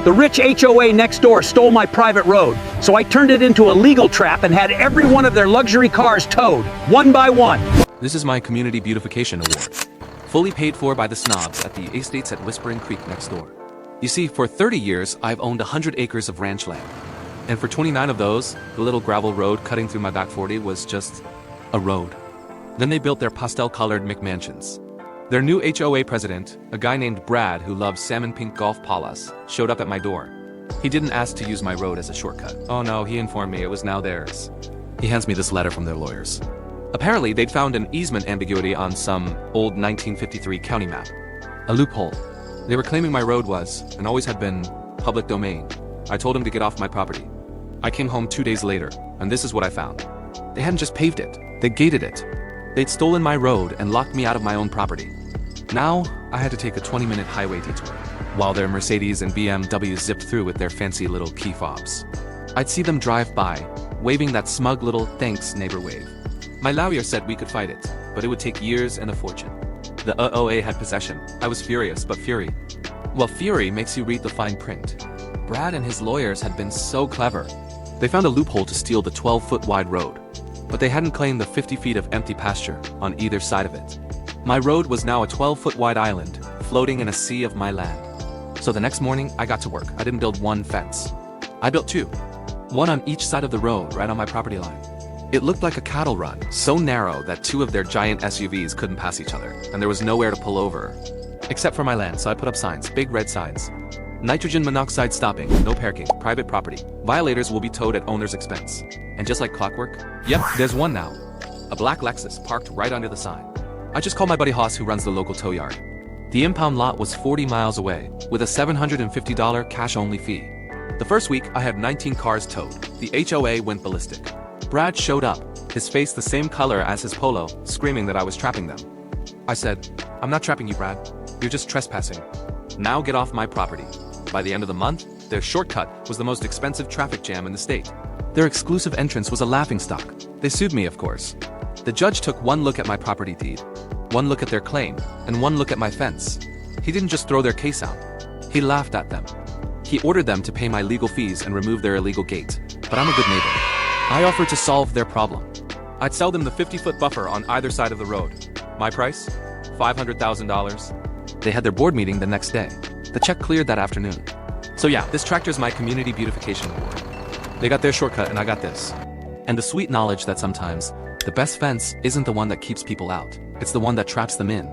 The rich HOA next door stole my private road, so I turned it into a legal trap and had every one of their luxury cars towed, one by one. This is my Community Beautification Award. Fully paid for by the snobs at the estates at Whispering Creek next door. You see, for 30 years, I've owned 100 acres of ranch land. And for 29 of those, the little gravel road cutting through my back 40 was just a road. Then they built their pastel-colored McMansions. Their new HOA president, a guy named Brad who loves salmon-pink golf palas, showed up at my door. He didn't ask to use my road as a shortcut. Oh no, he informed me it was now theirs. He hands me this letter from their lawyers. Apparently, they'd found an easement ambiguity on some old 1953 county map. A loophole. They were claiming my road was, and always had been, public domain. I told them to get off my property. I came home 2 days later, and this is what I found. They hadn't just paved it, they gated it. They'd stolen my road and locked me out of my own property. Now, I had to take a 20-minute highway detour, while their Mercedes and BMWs zipped through with their fancy little key fobs. I'd see them drive by, waving that smug little thanks neighbor wave. My lawyer said we could fight it, but it would take years and a fortune. The OA had possession. I was furious, but fury. Well, fury makes you read the fine print. Brad and his lawyers had been so clever. They found a loophole to steal the 12-foot wide road, but they hadn't claimed the 50 feet of empty pasture on either side of it. My road was now a 12-foot wide island, floating in a sea of my land. So the next morning, I got to work. I didn't build one fence. I built two. One on each side of the road, right on my property line. It looked like a cattle run, so narrow that two of their giant SUVs couldn't pass each other, and there was nowhere to pull over. Except for my land, so I put up signs, big red signs. Nitrogen monoxide stopping, no parking, private property. Violators will be towed at owner's expense. And just like clockwork, yep, there's one now. A black Lexus parked right under the sign. I just called my buddy Haas who runs the local tow yard. The impound lot was 40 miles away, with a $750 cash-only fee. The first week, I had 19 cars towed. The HOA went ballistic. Brad showed up, his face the same color as his polo, screaming that I was trapping them. I said, "I'm not trapping you, Brad. You're just trespassing. Now get off my property." By the end of the month, their shortcut was the most expensive traffic jam in the state. Their exclusive entrance was a laughingstock. They sued me, of course. The judge took one look at my property deed, one look at their claim, and one look at my fence. He didn't just throw their case out. He laughed at them. He ordered them to pay my legal fees and remove their illegal gate. But I'm a good neighbor. I offered to solve their problem. I'd sell them the 50-foot buffer on either side of the road. My price? $500,000. They had their board meeting the next day. The check cleared that afternoon. So yeah, this tractor's my Community Beautification Award. They got their shortcut and I got this. And the sweet knowledge that sometimes, the best fence isn't the one that keeps people out. It's the one that traps them in.